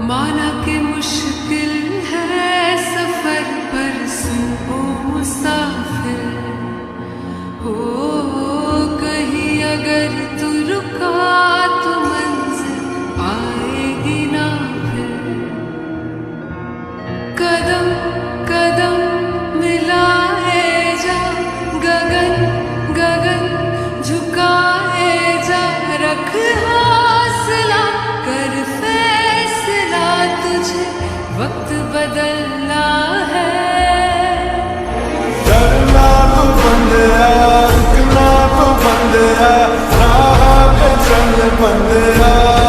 माना कि मुश्किल है सफर पर सुनो मुसाफिर हो, कहीं अगर तू रुका तो मंजिल आएगी ना फिर। कदम कदम मिलाए जा, गगन गगन झुकाए जा, रख हौसला कर फैसला, तुझे वक्त बदलना है। डरना तो बंद है, रुकना तो बंद है, राह पे चल बंद है।